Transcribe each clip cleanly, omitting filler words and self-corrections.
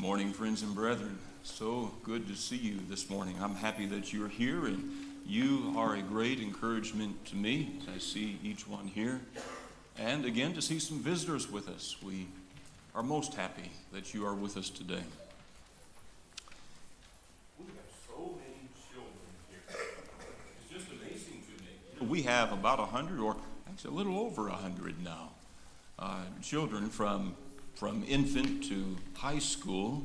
Morning, friends and brethren. So good to see you this morning. I'm happy that you're here, and you are a great encouragement to me as I see each one here. And again, to see some visitors with us. We are most happy that you are with us today. We have so many children here. It's just amazing to me. We have about 100, or actually a little over 100 now, children from infant to high school.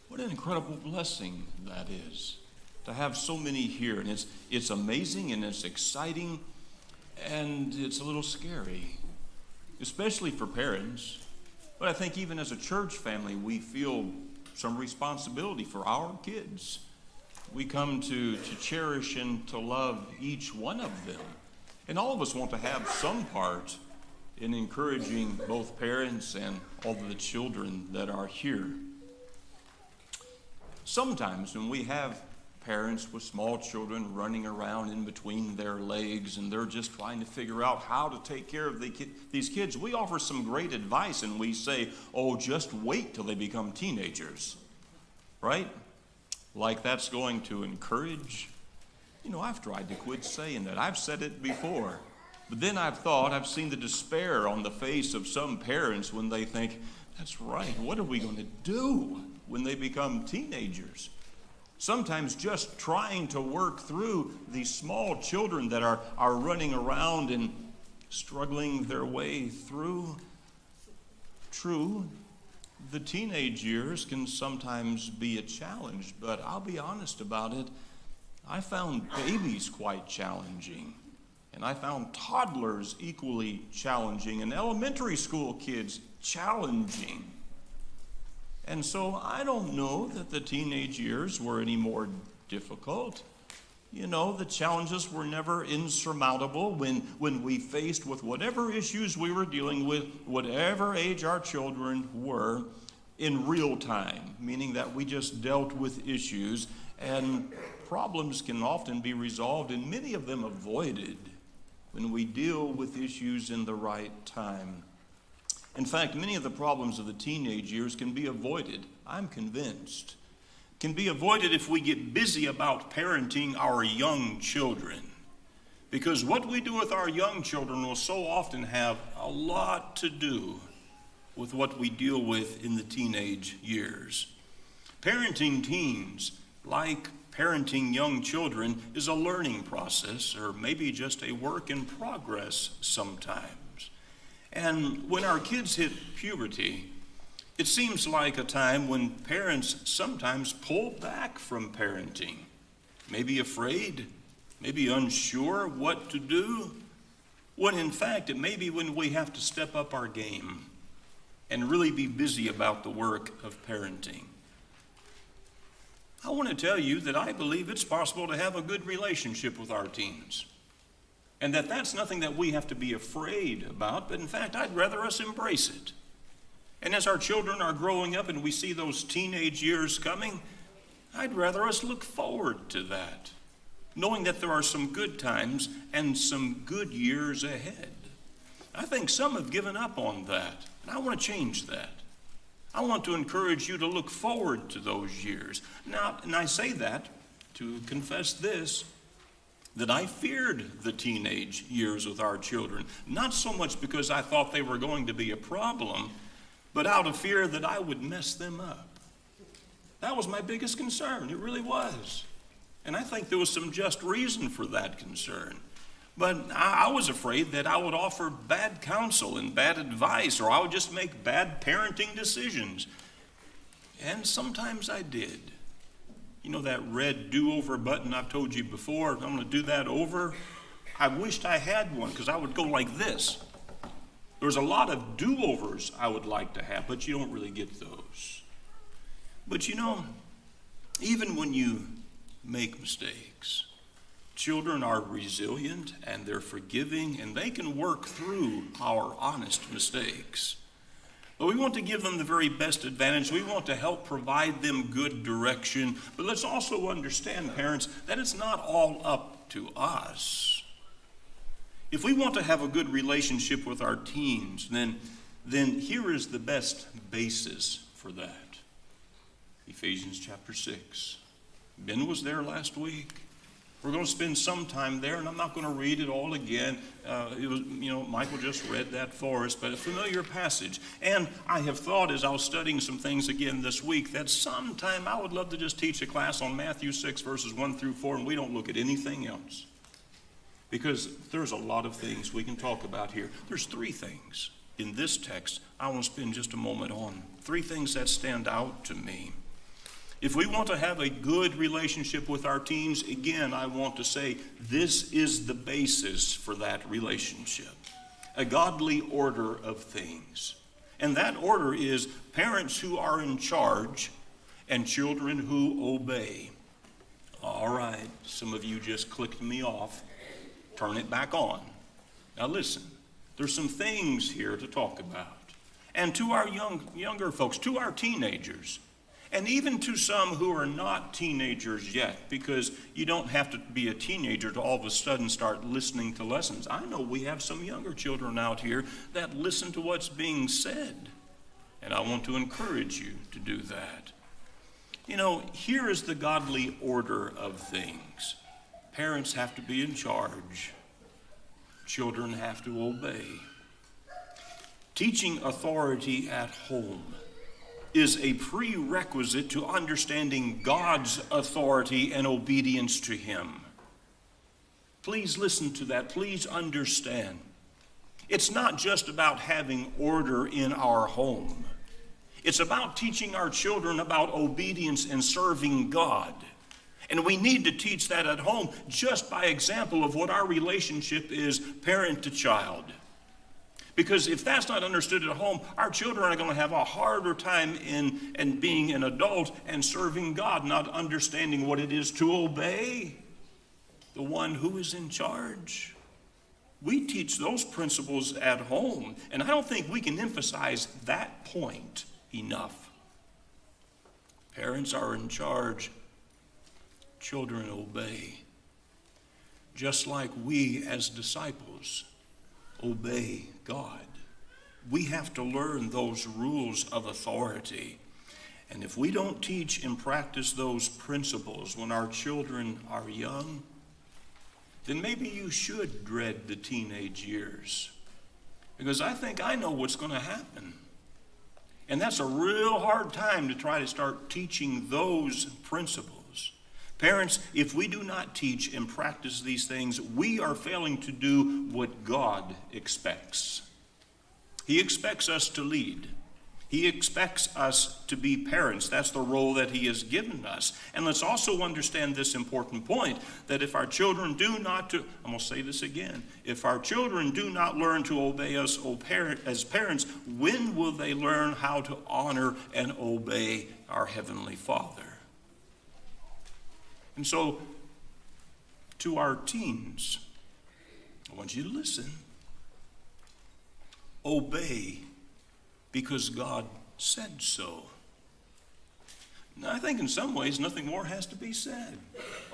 What an incredible blessing that is, to have so many here. And it's amazing, and it's exciting, and it's a little scary, especially for parents. But I think even as a church family, we feel some responsibility for our kids. We come to cherish and to love each one of them. And all of us want to have some part in encouraging both parents and all of the children that are here. Sometimes when we have parents with small children running around in between their legs and they're just trying to figure out how to take care of these kids, we offer some great advice and we say, oh, just wait till they become teenagers, right? Like that's going to encourage. You know, I've tried to quit saying that. I've said it before. But then I've seen the despair on the face of some parents when they think, that's right, what are we going to do when they become teenagers? Sometimes just trying to work through these small children that are running around and struggling their way through. True, the teenage years can sometimes be a challenge, but I'll be honest about it. I found babies quite challenging. And I found toddlers equally challenging, and elementary school kids challenging. And so I don't know that the teenage years were any more difficult. You know, the challenges were never insurmountable when we faced with whatever issues we were dealing with, whatever age our children were, in real time, meaning that we just dealt with issues, and problems can often be resolved, and many of them avoided, when we deal with issues in the right time. In fact, many of the problems of the teenage years can be avoided, I'm convinced. Can be avoided if we get busy about parenting our young children. Because what we do with our young children will so often have a lot to do with what we deal with in the teenage years. Parenting teens, like parenting young children, is a learning process, or maybe just a work in progress sometimes. And when our kids hit puberty, it seems like a time when parents sometimes pull back from parenting, maybe afraid, maybe unsure what to do, when in fact it may be when we have to step up our game and really be busy about the work of parenting. I want to tell you that I believe it's possible to have a good relationship with our teens. And that's nothing that we have to be afraid about, but in fact, I'd rather us embrace it. And as our children are growing up and we see those teenage years coming, I'd rather us look forward to that, knowing that there are some good times and some good years ahead. I think some have given up on that, and I want to change that. I want to encourage you to look forward to those years. Now, and I say that to confess this, that I feared the teenage years with our children, not so much because I thought they were going to be a problem, but out of fear that I would mess them up. That was my biggest concern. It really was. And I think there was some just reason for that concern. But I was afraid that I would offer bad counsel and bad advice, or I would just make bad parenting decisions. And sometimes I did. You know that red do-over button I've told you before? I'm going to do that over. I wished I had one, because I would go like this. There's a lot of do-overs I would like to have, but you don't really get those. But you know, even when you make mistakes, children are resilient and they're forgiving, and they can work through our honest mistakes. But we want to give them the very best advantage. We want to help provide them good direction. But let's also understand, parents, that it's not all up to us. If we want to have a good relationship with our teens, then here is the best basis for that. Ephesians chapter 6. Ben was there last week. We're going to spend some time there, and I'm not going to read it all again. Michael just read that for us, but a familiar passage. And I have thought, as I was studying some things again this week, that sometime I would love to just teach a class on Matthew 6, verses 1 through 4, and we don't look at anything else. Because there's a lot of things we can talk about here. There's 3 things in this text I want to spend just a moment on. 3 things that stand out to me. If we want to have a good relationship with our teens, again, I want to say this is the basis for that relationship. A godly order of things. And that order is parents who are in charge and children who obey. All right, some of you just clicked me off. Turn it back on. Now listen, there's some things here to talk about. And to our younger folks, to our teenagers, and even to some who are not teenagers yet, because you don't have to be a teenager to all of a sudden start listening to lessons. I know we have some younger children out here that listen to what's being said, and I want to encourage you to do that. Here is the godly order of things. Parents have to be in charge. Children have to obey. Teaching authority at home is a prerequisite to understanding God's authority and obedience to Him. Please listen to that. Please understand. It's not just about having order in our home. It's about teaching our children about obedience and serving God. And we need to teach that at home just by example of what our relationship is parent to child. Because if that's not understood at home, our children are going to have a harder time in being an adult and serving God, not understanding what it is to obey the one who is in charge. We teach those principles at home, and I don't think we can emphasize that point enough. Parents are in charge, children obey. Just like we as disciples obey God. We have to learn those rules of authority. And if we don't teach and practice those principles when our children are young, then maybe you should dread the teenage years. Because I think I know what's going to happen. And that's a real hard time to try to start teaching those principles. Parents, if we do not teach and practice these things, we are failing to do what God expects. He expects us to lead. He expects us to be parents. That's the role that He has given us. And let's also understand this important point, that if our children do not, I'm going to say this again, if our children do not learn to obey us as parents, when will they learn how to honor and obey our Heavenly Father? And so, to our teens, I want you to listen. Obey because God said so. Now, I think in some ways nothing more has to be said.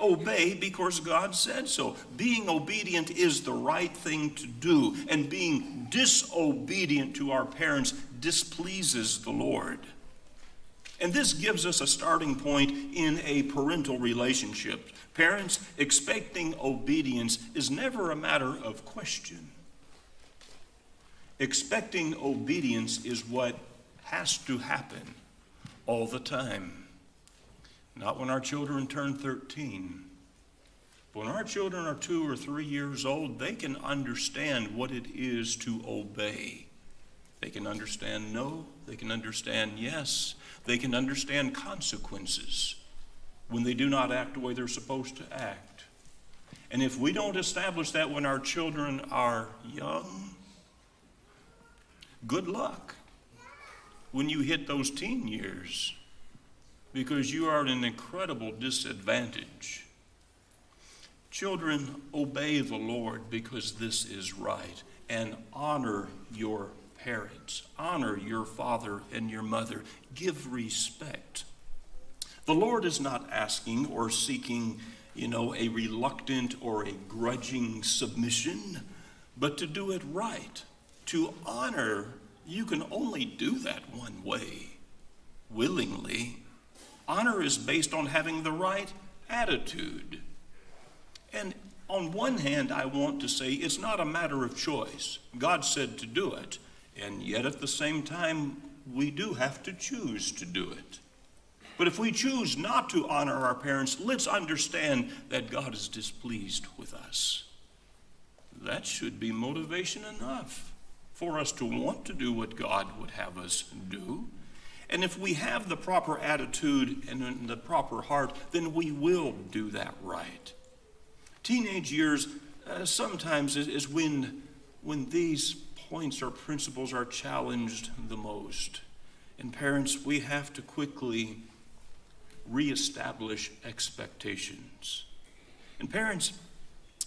Obey because God said so. Being obedient is the right thing to do, and being disobedient to our parents displeases the Lord. And this gives us a starting point in a parental relationship. Parents, expecting obedience is never a matter of question. Expecting obedience is what has to happen all the time. Not when our children turn 13. When our children are 2 or 3 years old, they can understand what it is to obey. They can understand no, they can understand yes, they can understand consequences when they do not act the way they're supposed to act. And if we don't establish that when our children are young, good luck when you hit those teen years, because you are at an incredible disadvantage. Children, obey the Lord because this is right, and honor your parents. Honor your father and your mother. Give respect. The Lord is not asking or seeking, a reluctant or a grudging submission, but to do it right. To honor, you can only do that one way, willingly. Honor is based on having the right attitude. And on one hand, I want to say it's not a matter of choice. God said to do it, and yet at the same time, we do have to choose to do it. But if we choose not to honor our parents, let's understand that God is displeased with us. That should be motivation enough for us to want to do what God would have us do. And if we have the proper attitude and the proper heart, then we will do that right. Teenage years sometimes is when these points or principles are challenged the most. And parents, we have to quickly reestablish expectations. And parents,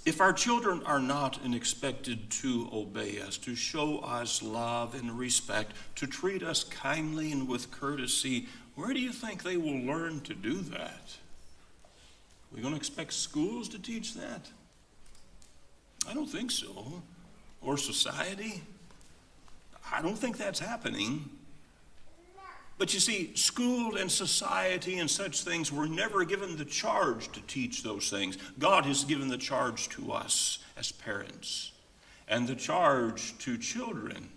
if our children are not expected to obey us, to show us love and respect, to treat us kindly and with courtesy, where do you think they will learn to do that? We're going to expect schools to teach that? I don't think so. Or society? I don't think that's happening. But you see, school and society and such things were never given the charge to teach those things. God has given the charge to us as parents, and the charge to children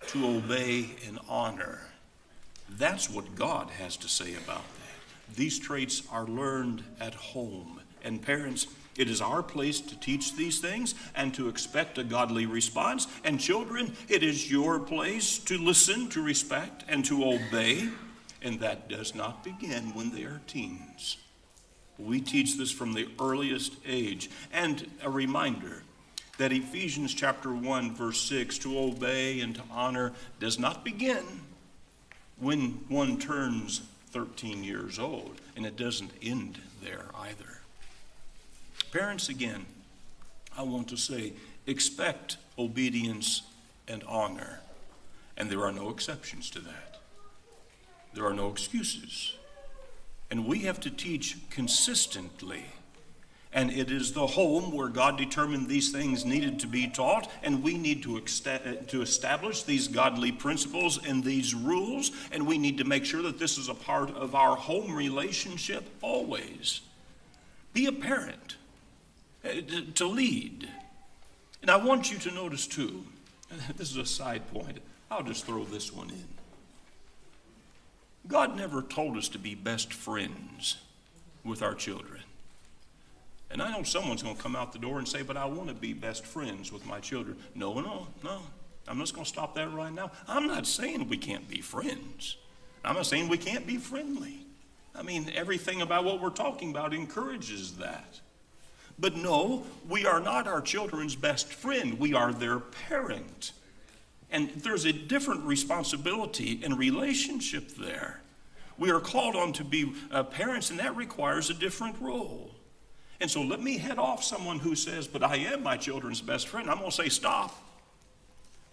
to obey and honor. That's what God has to say about that. These traits are learned at home. And parents, it is our place to teach these things and to expect a godly response. And children, it is your place to listen, to respect, and to obey. And that does not begin when they are teens. We teach this from the earliest age. And a reminder that Ephesians chapter 1, verse 6, to obey and to honor does not begin when one turns 13 years old. And it doesn't end there either. Parents, again, I want to say, expect obedience and honor. And there are no exceptions to that. There are no excuses. And we have to teach consistently. And it is the home where God determined these things needed to be taught, and we need to establish these godly principles and these rules, and we need to make sure that this is a part of our home relationship always. Be a parent. To lead. And I want you to notice too, this is a side point, I'll just throw this one in. God never told us to be best friends with our children. And I know someone's going to come out the door and say, but I want to be best friends with my children. No. I'm just going to stop that right now. I'm not saying we can't be friends. I'm not saying we can't be friendly. I mean, everything about what we're talking about encourages that. But no, we are not our children's best friend. We are their parent. And there's a different responsibility and relationship there. We are called on to be parents, and that requires a different role. And so let me head off someone who says, but I am my children's best friend. I'm going to say, stop.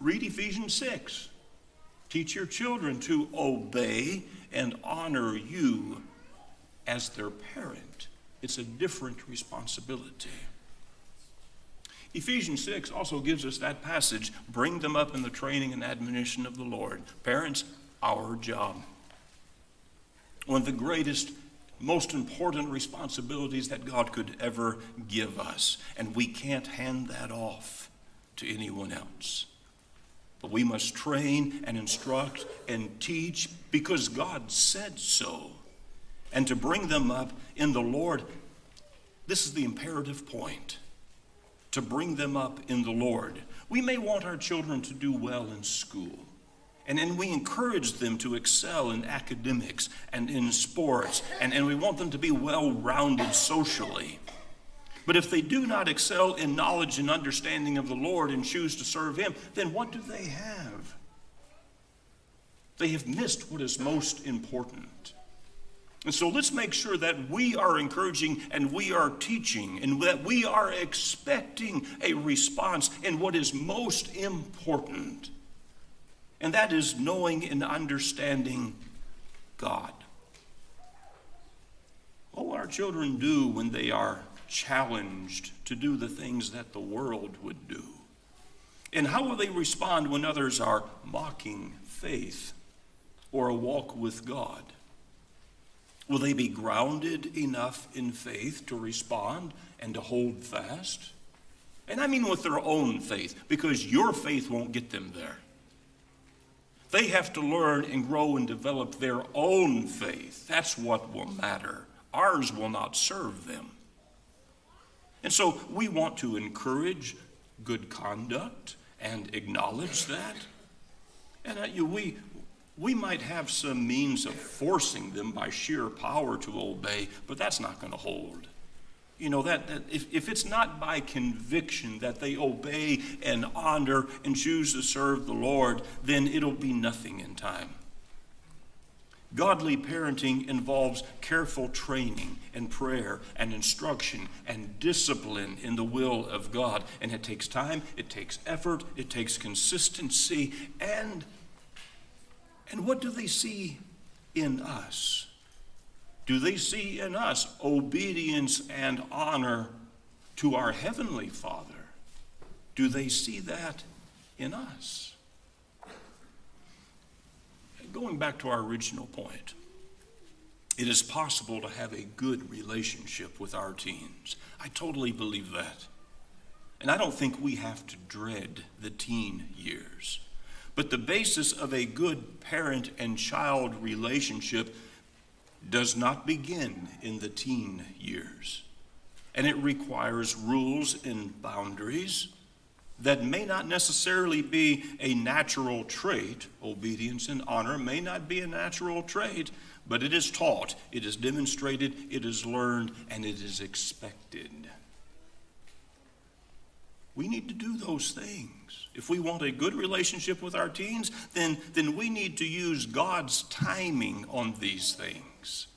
Read Ephesians 6. Teach your children to obey and honor you as their parent. It's a different responsibility. Ephesians 6 also gives us that passage, bring them up in the training and admonition of the Lord. Parents, our job. One of the greatest, most important responsibilities that God could ever give us. And we can't hand that off to anyone else. But we must train and instruct and teach because God said so. And to bring them up in the Lord, this is the imperative point. To bring them up in the Lord. We may want our children to do well in school. And we encourage them to excel in academics and in sports. And we want them to be well-rounded socially. But if they do not excel in knowledge and understanding of the Lord and choose to serve Him, then what do they have? They have missed what is most important. And so let's make sure that we are encouraging and we are teaching and that we are expecting a response in what is most important. And that is knowing and understanding God. What will our children do when they are challenged to do the things that the world would do? And how will they respond when others are mocking faith or a walk with God? Will they be grounded enough in faith to respond and to hold fast? And I mean with their own faith, because your faith won't get them there. They have to learn and grow and develop their own faith. That's what will matter. Ours will not serve them. And so we want to encourage good conduct and acknowledge that. And we might have some means of forcing them by sheer power to obey, but that's not going to hold. You know, that if it's not by conviction that they obey and honor and choose to serve the Lord, then it'll be nothing in time. Godly parenting involves careful training and prayer and instruction and discipline in the will of God. And it takes time, it takes effort, it takes consistency. And what do they see in us? Do they see in us obedience and honor to our Heavenly Father? Do they see that in us? Going back to our original point, it is possible to have a good relationship with our teens. I totally believe that. And I don't think we have to dread the teen years. But the basis of a good parent and child relationship does not begin in the teen years. And it requires rules and boundaries that may not necessarily be a natural trait. Obedience and honor may not be a natural trait, but it is taught, it is demonstrated, it is learned, and it is expected. We need to do those things. If we want a good relationship with our teens, then we need to use God's timing on these things.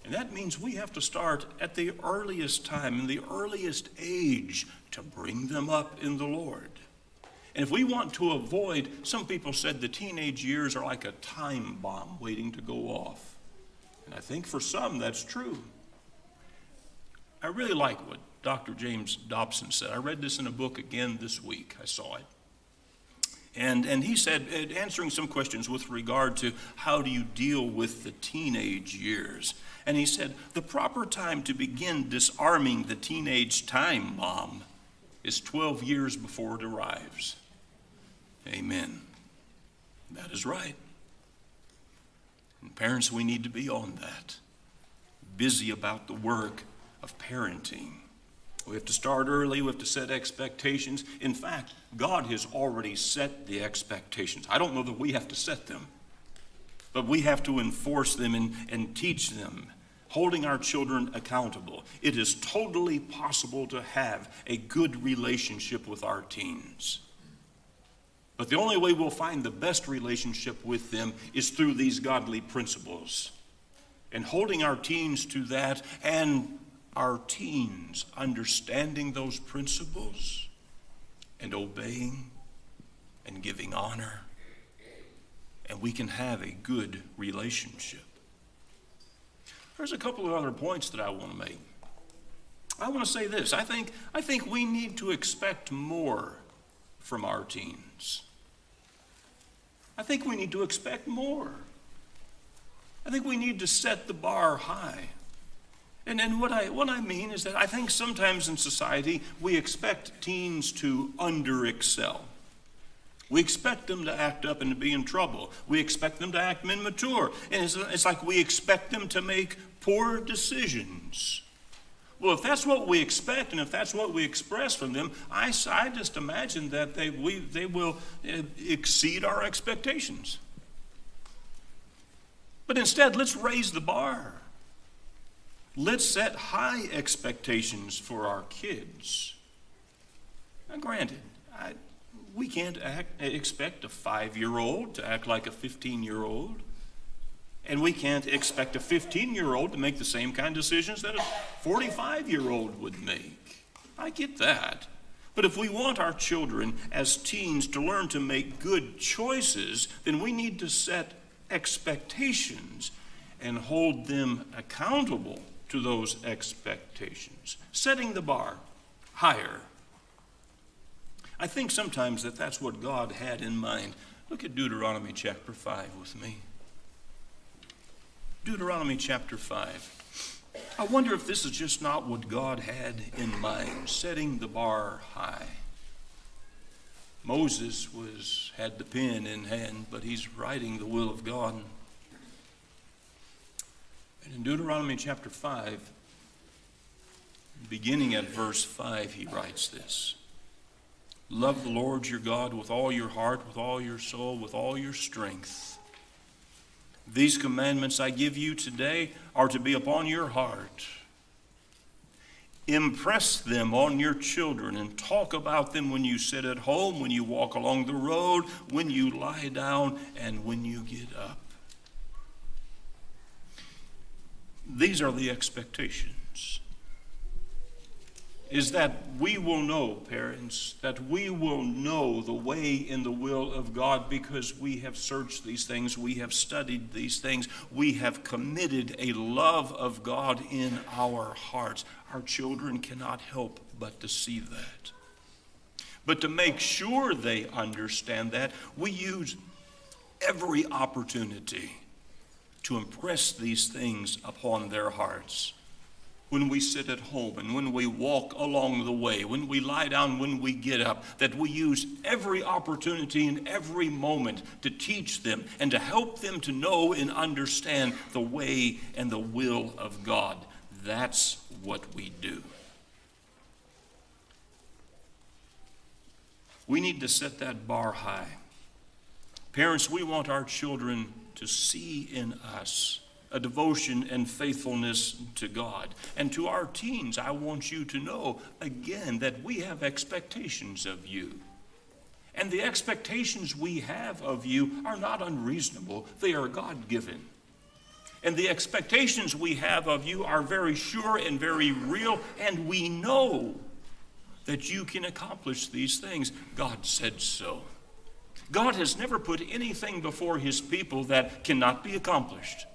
And that means we have to start at the earliest time, in the earliest age, to bring them up in the Lord. And if we want to avoid, some people said the teenage years are like a time bomb waiting to go off. And I think for some that's true. I really like what Dr. James Dobson said. I read this in a book again this week. I saw it. And he said, answering some questions with regard to how do you deal with the teenage years. And he said, the proper time to begin disarming the teenage time bomb is 12 years before it arrives. Amen. That is right. And parents, we need to be on that. Busy about the work of parenting. We have to start early. We have to set expectations. In fact, God has already set the expectations. I don't know that we have to set them, but we have to enforce them and teach them, holding our children accountable. It is totally possible to have a good relationship with our teens. But the only way we'll find the best relationship with them is through these godly principles. And holding our teens to that, and our teens understanding those principles and obeying and giving honor, and we can have a good relationship. There's a couple of other points that I want to make. I want to say this. I think we need to expect more from our teens. I think we need to expect more. I think we need to set the bar high. And what I mean is that I think sometimes in society we expect teens to under-excel. We expect them to act up and to be in trouble. We expect them to act immature. And it's like we expect them to make poor decisions. Well, if that's what we expect and if that's what we express from them, I just imagine that they will exceed our expectations. But instead, let's raise the bar. Let's set high expectations for our kids. Now, granted, we can't expect a 5-year-old to act like a 15-year-old. And we can't expect a 15-year-old to make the same kind of decisions that a 45-year-old would make. I get that. But if we want our children as teens to learn to make good choices, then we need to set expectations and hold them accountable to those expectations, setting the bar higher. I think sometimes that's what God had in mind. Look at Deuteronomy chapter 5 with me. Deuteronomy chapter 5. I wonder if this is just not what God had in mind, setting the bar high. Moses had the pen in hand, but he's writing the will of God. And in Deuteronomy chapter 5, beginning at verse 5, he writes this. Love the Lord your God with all your heart, with all your soul, with all your strength. These commandments I give you today are to be upon your heart. Impress them on your children and talk about them when you sit at home, when you walk along the road, when you lie down, and when you get up. These are the expectations. Is that we will know, parents, that we will know the way in the will of God because we have searched these things, we have studied these things, we have committed a love of God in our hearts. Our children cannot help but to see that. But to make sure they understand that, we use every opportunity to impress these things upon their hearts. When we sit at home and when we walk along the way, when we lie down, when we get up, that we use every opportunity in every moment to teach them and to help them to know and understand the way and the will of God. That's what we do. We need to set that bar high. Parents, we want our children to see in us a devotion and faithfulness to God. And to our teens, I want you to know, again, that we have expectations of you. And the expectations we have of you are not unreasonable. They are God-given. And the expectations we have of you are very sure and very real, and we know that you can accomplish these things. God said so. God has never put anything before his people that cannot be accomplished.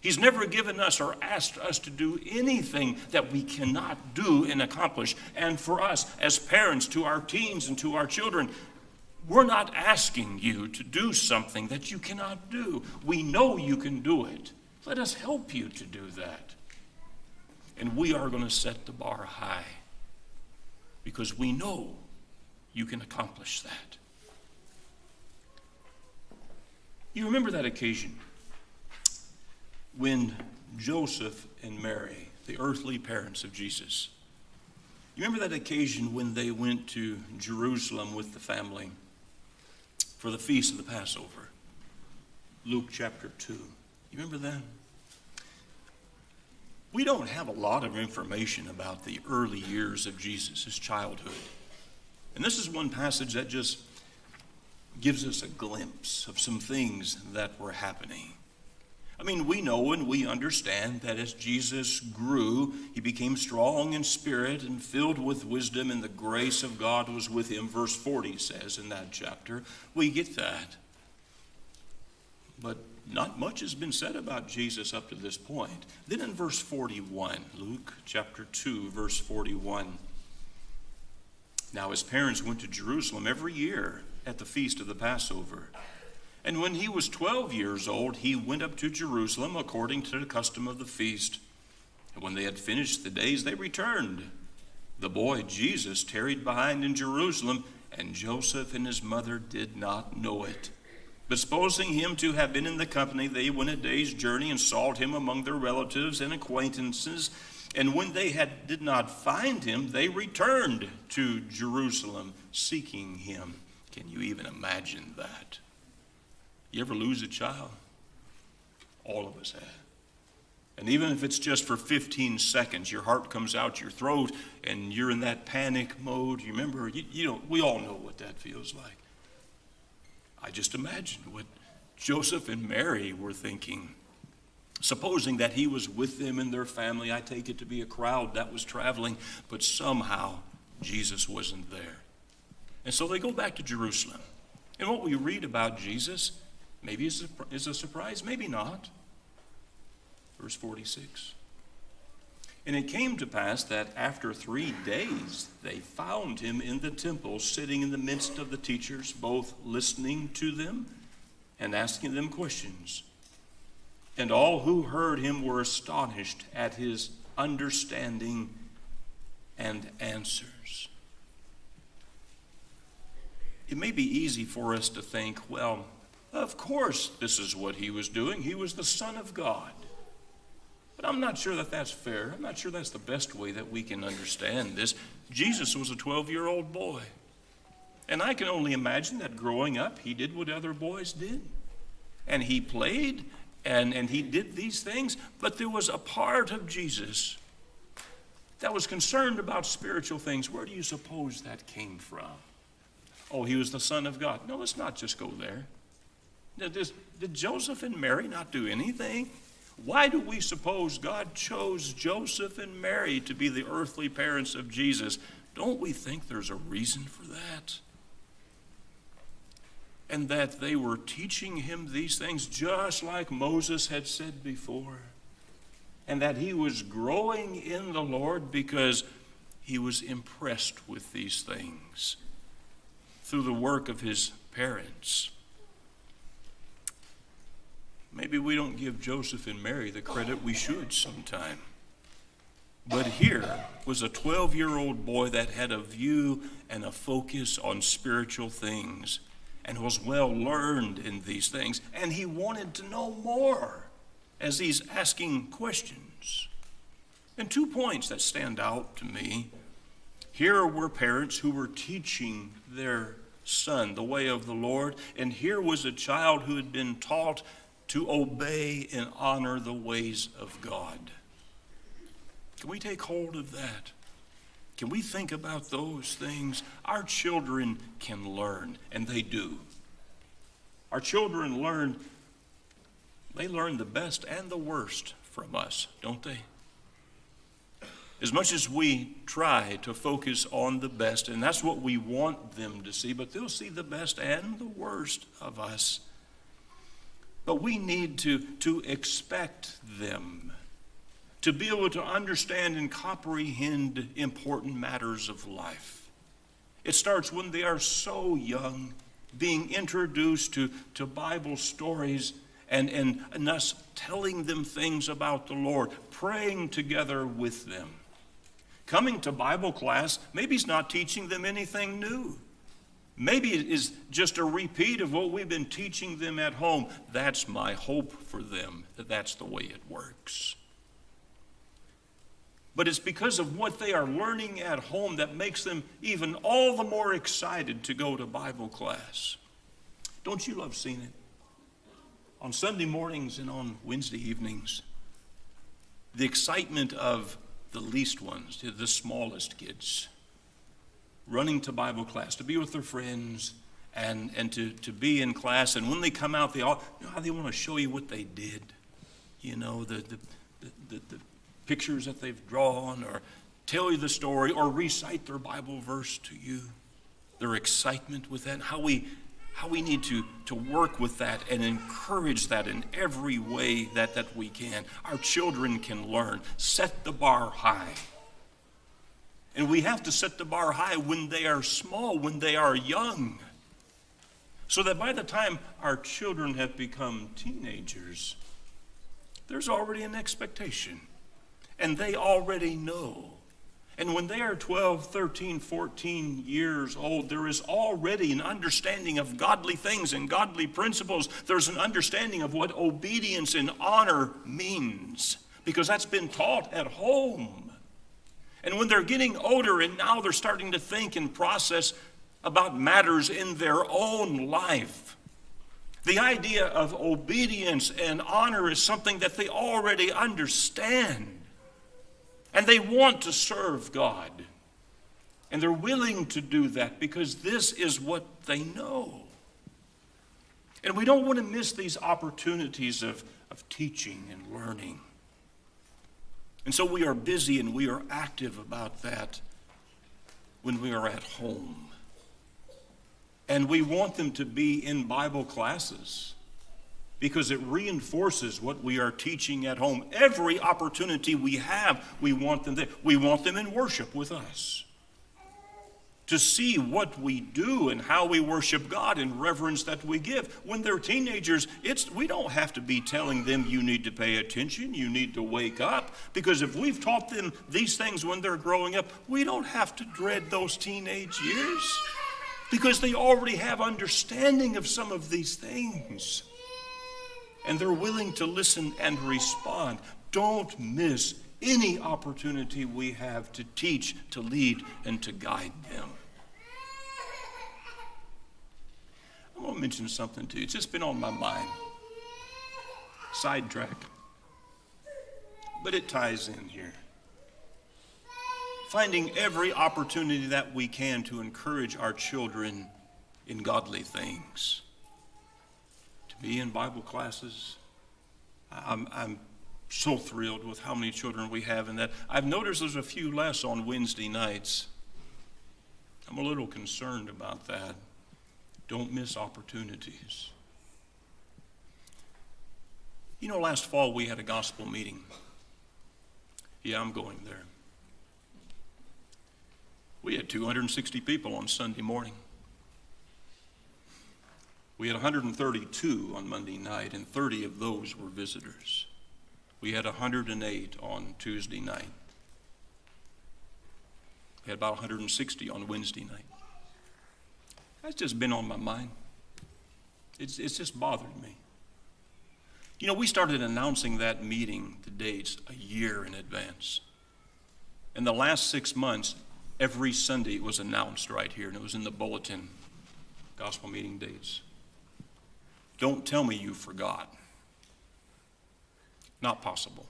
He's never given us or asked us to do anything that we cannot do and accomplish. And for us, as parents, to our teens and to our children, we're not asking you to do something that you cannot do. We know you can do it. Let us help you to do that. And we are going to set the bar high because we know you can accomplish that. You remember that occasion when Joseph and Mary, the earthly parents of Jesus, you remember that occasion when they went to Jerusalem with the family for the feast of the Passover? Luke chapter 2. You remember that? We don't have a lot of information about the early years of Jesus, his childhood. And this is one passage that just gives us a glimpse of some things that were happening. I mean, we know and we understand that as Jesus grew, he became strong in spirit and filled with wisdom, and the grace of God was with him. Verse 40 says in that chapter. We get that. But not much has been said about Jesus up to this point. Then in verse 41, Luke chapter 2, verse 41. Now his parents went to Jerusalem every year at the feast of the Passover. And when he was 12 years old, he went up to Jerusalem according to the custom of the feast. And when they had finished the days, they returned. The boy Jesus tarried behind in Jerusalem, and Joseph and his mother did not know it. But supposing him to have been in the company, they went a day's journey and sought him among their relatives and acquaintances. And when they did not find him, they returned to Jerusalem, seeking him. Can you even imagine that? You ever lose a child? All of us have. And even if it's just for 15 seconds, your heart comes out your throat and you're in that panic mode. You remember, we all know what that feels like. I just imagine what Joseph and Mary were thinking. Supposing that he was with them and their family, I take it to be a crowd that was traveling, but somehow Jesus wasn't there. And so they go back to Jerusalem. And what we read about Jesus maybe is a surprise, maybe not. Verse 46. And it came to pass that after 3 days they found him in the temple, sitting in the midst of the teachers, both listening to them and asking them questions. And all who heard him were astonished at his understanding and answers. It may be easy for us to think, well, of course this is what he was doing. He was the Son of God. But I'm not sure that that's fair. I'm not sure that's the best way that we can understand this. Jesus was a 12-year-old boy. And I can only imagine that growing up, he did what other boys did. And he played, and he did these things. But there was a part of Jesus that was concerned about spiritual things. Where do you suppose that came from? Oh, he was the Son of God. No, let's not just go there. Did Joseph and Mary not do anything? Why do we suppose God chose Joseph and Mary to be the earthly parents of Jesus? Don't we think there's a reason for that? And that they were teaching him these things just like Moses had said before. And that he was growing in the Lord because he was impressed with these things through the work of his parents. Maybe we don't give Joseph and Mary the credit we should sometime. But here was a 12-year-old boy that had a view and a focus on spiritual things and was well learned in these things. And he wanted to know more as he's asking questions. And 2 points that stand out to me. Here were parents who were teaching their son the way of the Lord. And here was a child who had been taught to obey and honor the ways of God. Can we take hold of that? Can we think about those things? Our children can learn, and they do. Our children learn the best and the worst from us, don't they? As much as we try to focus on the best, and that's what we want them to see, but they'll see the best and the worst of us. But we need to expect them to be able to understand and comprehend important matters of life. It starts when they are so young, being introduced to Bible stories and us telling them things about the Lord, praying together with them. Coming to Bible class, maybe he's not teaching them anything new. Maybe it is just a repeat of what we've been teaching them at home. That's my hope for them, that that's the way it works. But it's because of what they are learning at home that makes them even all the more excited to go to Bible class. Don't you love seeing it? On Sunday mornings and on Wednesday evenings, the excitement of the least ones, the smallest kids, running to Bible class, to be with their friends, and to be in class. And when they come out, they all, you know how they want to show you what they did. You know, the pictures that they've drawn, or tell you the story, or recite their Bible verse to you. Their excitement with that, how we need to work with that and encourage that in every way that we can. Our children can learn. Set the bar high. And we have to set the bar high when they are small, when they are young, so that by the time our children have become teenagers, there's already an expectation, and they already know. And when they are 12, 13, 14 years old, there is already an understanding of godly things and godly principles. There's an understanding of what obedience and honor means, because that's been taught at home. And when they're getting older and now they're starting to think and process about matters in their own life, the idea of obedience and honor is something that they already understand. And they want to serve God. And they're willing to do that because this is what they know. And we don't want to miss these opportunities of teaching and learning. And so we are busy and we are active about that when we are at home. And we want them to be in Bible classes because it reinforces what we are teaching at home. Every opportunity we have, we want them there. We want them in worship with us, to see what we do and how we worship God and reverence that we give. When they're teenagers, we don't have to be telling them, you need to pay attention, you need to wake up, because if we've taught them these things when they're growing up, we don't have to dread those teenage years, because they already have understanding of some of these things, and they're willing to listen and respond. Don't miss any opportunity we have to teach, to lead, and to guide them. I want to mention something to you. It's just been on my mind. Sidetrack. But it ties in here. Finding every opportunity that we can to encourage our children in godly things. To be in Bible classes. I'm so thrilled with how many children we have in that. I've noticed there's a few less on Wednesday nights. I'm a little concerned about that. Don't miss opportunities. You know, last fall we had a gospel meeting. Yeah, I'm going there. We had 260 people on Sunday morning. We had 132 on Monday night, and 30 of those were visitors. We had 108 on Tuesday night. We had about 160 on Wednesday night. That's just been on my mind. It's just bothered me. You know, we started announcing that meeting, the dates, a year in advance. In the last 6 months, every Sunday it was announced right here, and it was in the bulletin, gospel meeting dates. Don't tell me you forgot. Not possible.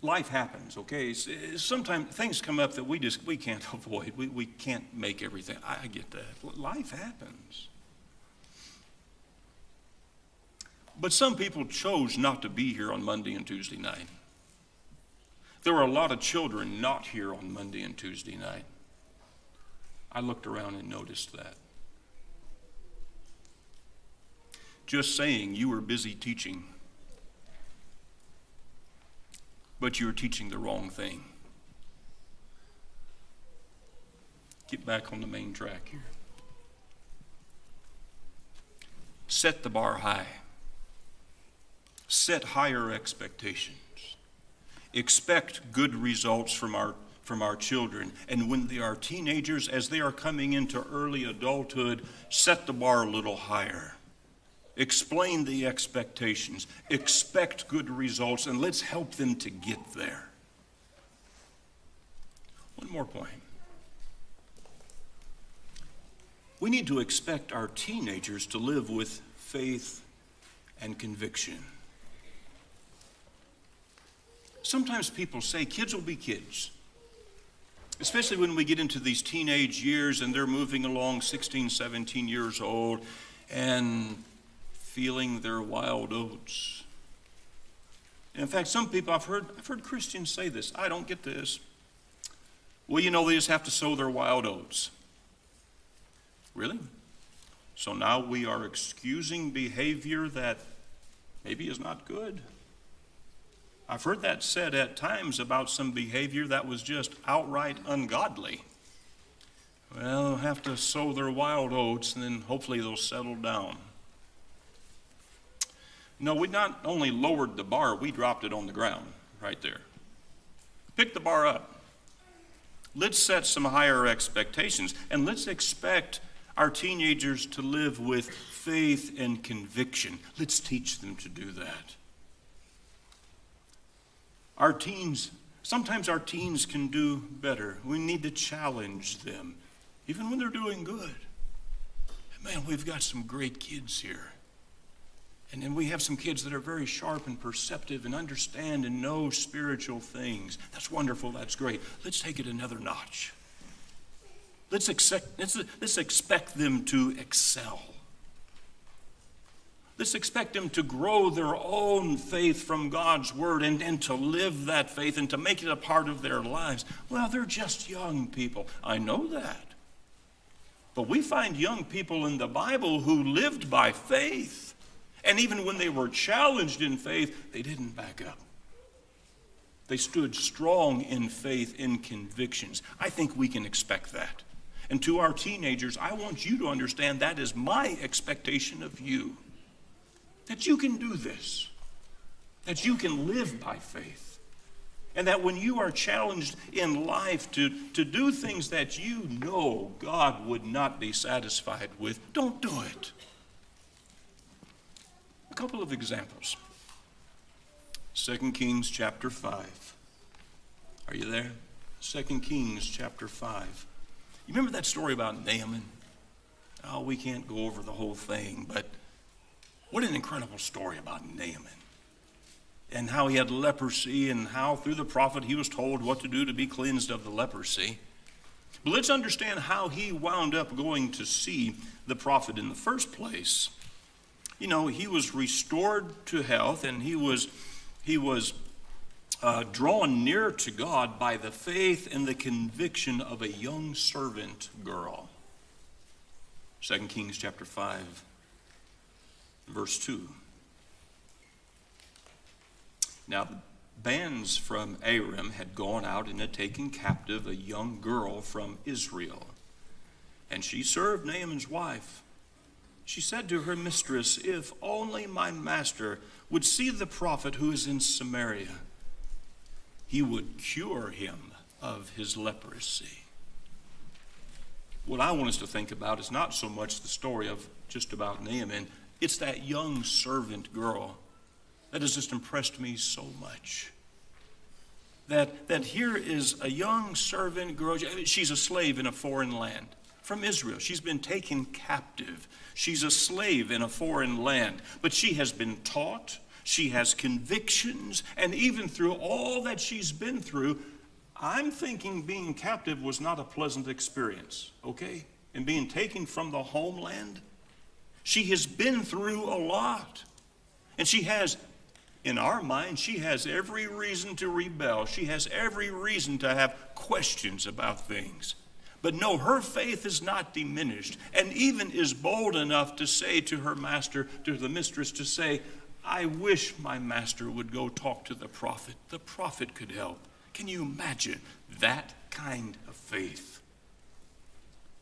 Life happens, okay? Sometimes things come up that we can't avoid. We can't make everything. I get that. Life happens. But some people chose not to be here on Monday and Tuesday night. There were a lot of children not here on Monday and Tuesday night. I looked around and noticed that. Just saying, you were busy teaching. But you're teaching the wrong thing. Get back on the main track here. Set the bar high. Set higher expectations. Expect good results from our children. And when they are teenagers, as they are coming into early adulthood, set the bar a little higher. Explain the expectations. Expect good results, and let's help them to get there. One more point. We need to expect our teenagers to live with faith and conviction. Sometimes people say kids will be kids, especially when we get into these teenage years and they're moving along 16, 17 years old and feeling their wild oats. In fact, some people, I've heard Christians say this. I don't get this. Well, you know, they just have to sow their wild oats. Really? So now we are excusing behavior that maybe is not good. I've heard that said at times about some behavior that was just outright ungodly. Well, they'll have to sow their wild oats and then hopefully they'll settle down. No, we not only lowered the bar, we dropped it on the ground right there. Pick the bar up. Let's set some higher expectations, and let's expect our teenagers to live with faith and conviction. Let's teach them to do that. Sometimes our teens can do better. We need to challenge them, even when they're doing good. Man, we've got some great kids here. And then we have some kids that are very sharp and perceptive and understand and know spiritual things. That's wonderful. That's great. Let's take it another notch. Let's expect them to excel. Let's expect them to grow their own faith from God's word and to live that faith and to make it a part of their lives. Well, they're just young people. I know that. But we find young people in the Bible who lived by faith. And even when they were challenged in faith, they didn't back up. They stood strong in faith, in convictions. I think we can expect that. And to our teenagers, I want you to understand that is my expectation of you. That you can do this. That you can live by faith. And that when you are challenged in life to do things that you know God would not be satisfied with, don't do it. A couple of examples. 2 Kings chapter 5. Are you there? 2 Kings chapter 5. You remember that story about Naaman? Oh, we can't go over the whole thing, but what an incredible story about Naaman. And how he had leprosy, and how through the prophet he was told what to do to be cleansed of the leprosy. But let's understand how he wound up going to see the prophet in the first place. You know, he was restored to health, and he was drawn near to God by the faith and the conviction of a young servant girl. 2 Kings chapter 5, verse 2. Now the bands from Aram had gone out and had taken captive a young girl from Israel, and she served Naaman's wife. She said to her mistress, "If only my master would see the prophet who is in Samaria, he would cure him of his leprosy." What I want us to think about is not so much the story of just about Naaman. It's that young servant girl that has just impressed me so much. That here is a young servant girl. She's a slave in a foreign land from Israel. She's been taken captive. She's a slave in a foreign land. But she has been taught. She has convictions. And even through all that she's been through, I'm thinking being captive was not a pleasant experience, okay? And being taken from the homeland. She has been through a lot. And she has, in our mind, she has every reason to rebel. She has every reason to have questions about things. But no, her faith is not diminished, and even is bold enough to say to her master, to the mistress, to say, "I wish my master would go talk to the prophet. The prophet could help." Can you imagine that kind of faith?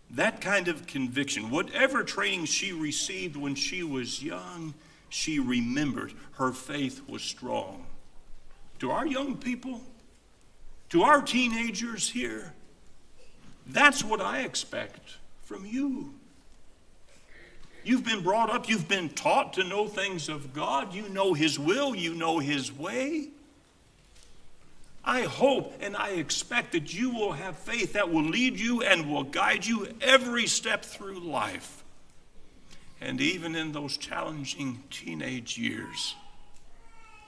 That kind of conviction. Whatever training she received when she was young, she remembered. Her faith was strong. To our young people, to our teenagers here, that's what I expect from you. You've been brought up, you've been taught to know things of God. You know His will, you know His way. I hope and I expect that you will have faith that will lead you and will guide you every step through life. And even in those challenging teenage years,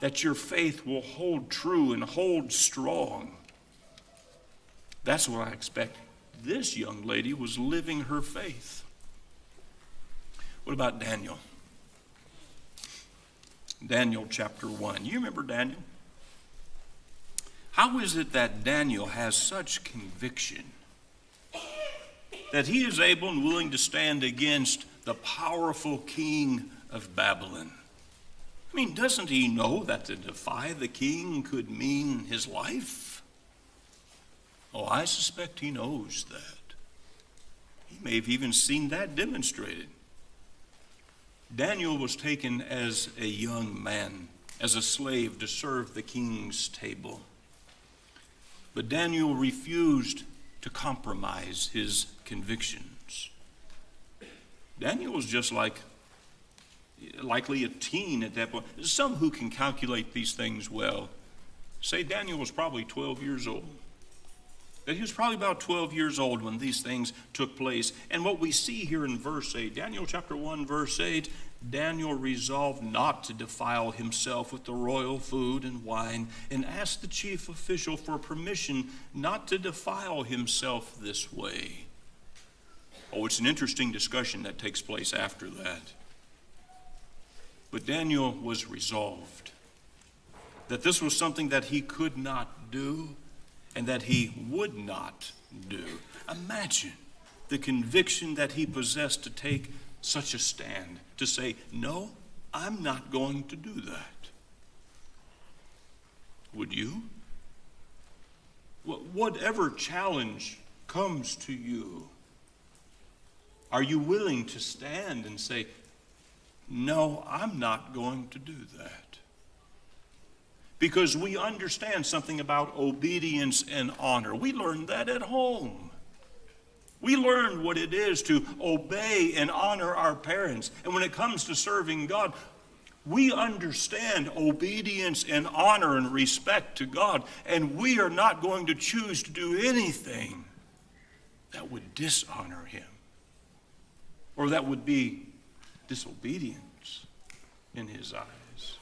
that your faith will hold true and hold strong. That's what I expect. This young lady was living her faith. What about Daniel? Daniel chapter 1. You remember Daniel? How is it that Daniel has such conviction that he is able and willing to stand against the powerful king of Babylon? I mean, doesn't he know that to defy the king could mean his life? Oh, I suspect he knows that. He may have even seen that demonstrated. Daniel was taken as a young man, as a slave to serve the king's table. But Daniel refused to compromise his convictions. Daniel was just likely a teen at that point. Some who can calculate these things well say Daniel was probably 12 years old. That he was probably about 12 years old when these things took place. And what we see here in verse 8, Daniel chapter 1, verse 8, Daniel resolved not to defile himself with the royal food and wine, and asked the chief official for permission not to defile himself this way. Oh, it's an interesting discussion that takes place after that. But Daniel was resolved that this was something that he could not do and that he would not do. Imagine the conviction that he possessed to take such a stand, to say, no, I'm not going to do that. Would you? Whatever challenge comes to you, are you willing to stand and say, no, I'm not going to do that? Because we understand something about obedience and honor. We learned that at home. We learned what it is to obey and honor our parents. And when it comes to serving God, we understand obedience and honor and respect to God. And we are not going to choose to do anything that would dishonor him, or that would be disobedience in his eyes.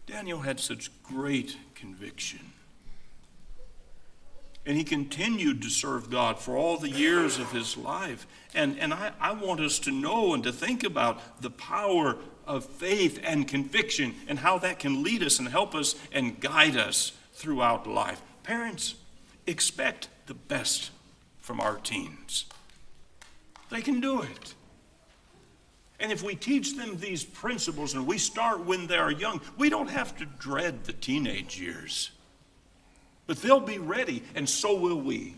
Daniel had such great conviction. And he continued to serve God for all the years of his life. And I want us to know and to think about the power of faith and conviction and how that can lead us and help us and guide us throughout life. Parents, expect the best from our teens. They can do it. And if we teach them these principles and we start when they're young, we don't have to dread the teenage years. But they'll be ready, and so will we.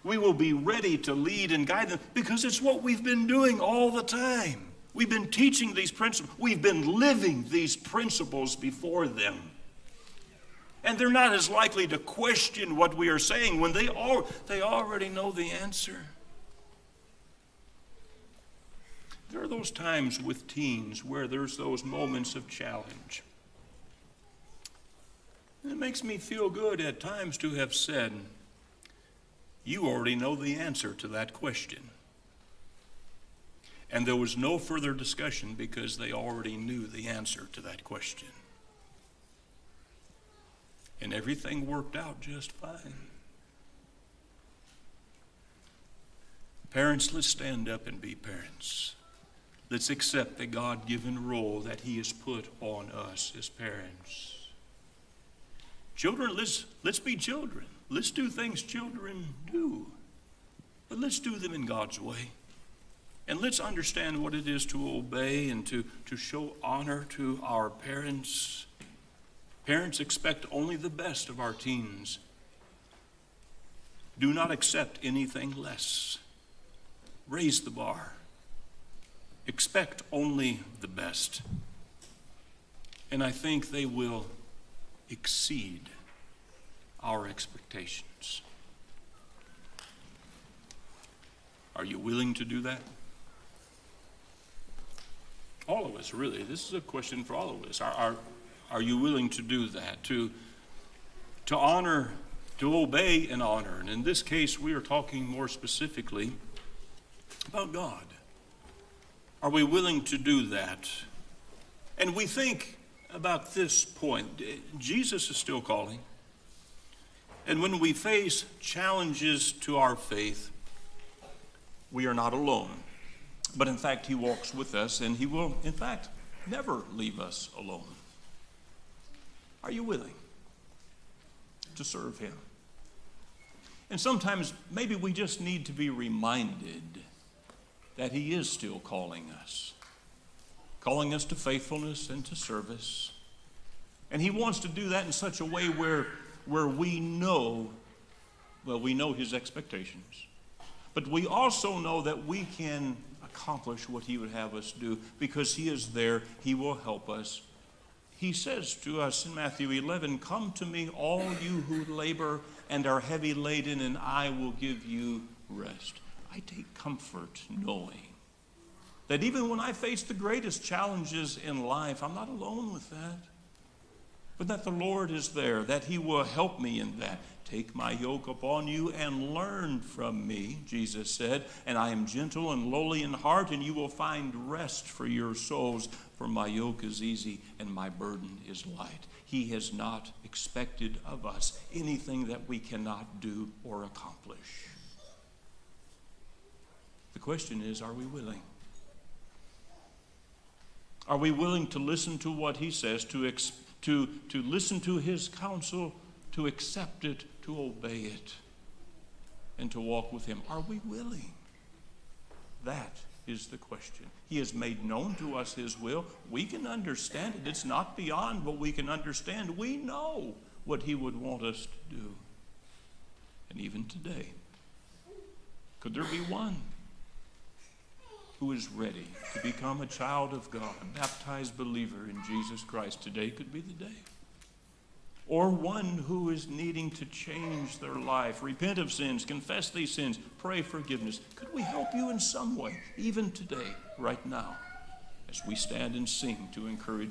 We will be ready to lead and guide them because it's what we've been doing all the time. We've been teaching these principles. We've been living these principles before them. And they're not as likely to question what we are saying when they already know the answer. There are those times with teens where there's those moments of challenge. It makes me feel good at times to have said, you already know the answer to that question. And there was no further discussion because they already knew the answer to that question. And everything worked out just fine. Parents, let's stand up and be parents. Let's accept the God-given role that he has put on us as parents. Children, let's be children. Let's do things children do. But let's do them in God's way. And let's understand what it is to obey and to show honor to our parents. Parents, expect only the best of our teens. Do not accept anything less. Raise the bar. Expect only the best. And I think they will exceed our expectations. Are you willing to do that? All of us, really. This is a question for all of us. Are you willing to do that? To honor, to obey and honor. And in this case, we are talking more specifically about God. Are we willing to do that? And we think about this point. Jesus is still calling. And when we face challenges to our faith, we are not alone. But in fact, he walks with us, and he will, in fact, never leave us alone. Are you willing to serve him? And sometimes maybe we just need to be reminded that he is still calling us to faithfulness and to service. And he wants to do that in such a way where we know his expectations. But we also know that we can accomplish what he would have us do because he is there. He will help us. He says to us in Matthew 11, "Come to me, all you who labor and are heavy laden, and I will give you rest." I take comfort knowing that even when I face the greatest challenges in life, I'm not alone with that. But that the Lord is there, that he will help me in that. "Take my yoke upon you and learn from me," Jesus said, "and I am gentle and lowly in heart, and you will find rest for your souls. For my yoke is easy and my burden is light." He has not expected of us anything that we cannot do or accomplish. The question is, are we willing? Are we willing to listen to what he says, to listen to his counsel, to accept it, to obey it, and to walk with him? Are we willing? That is the question. He has made known to us his will. We can understand it. It's not beyond what we can understand. We know what he would want us to do. And even today, could there be one who is ready to become a child of God, a baptized believer in Jesus Christ? Today could be the day. Or one who is needing to change their life, repent of sins, confess these sins, pray forgiveness. Could we help you in some way, even today, right now, as we stand and sing to encourage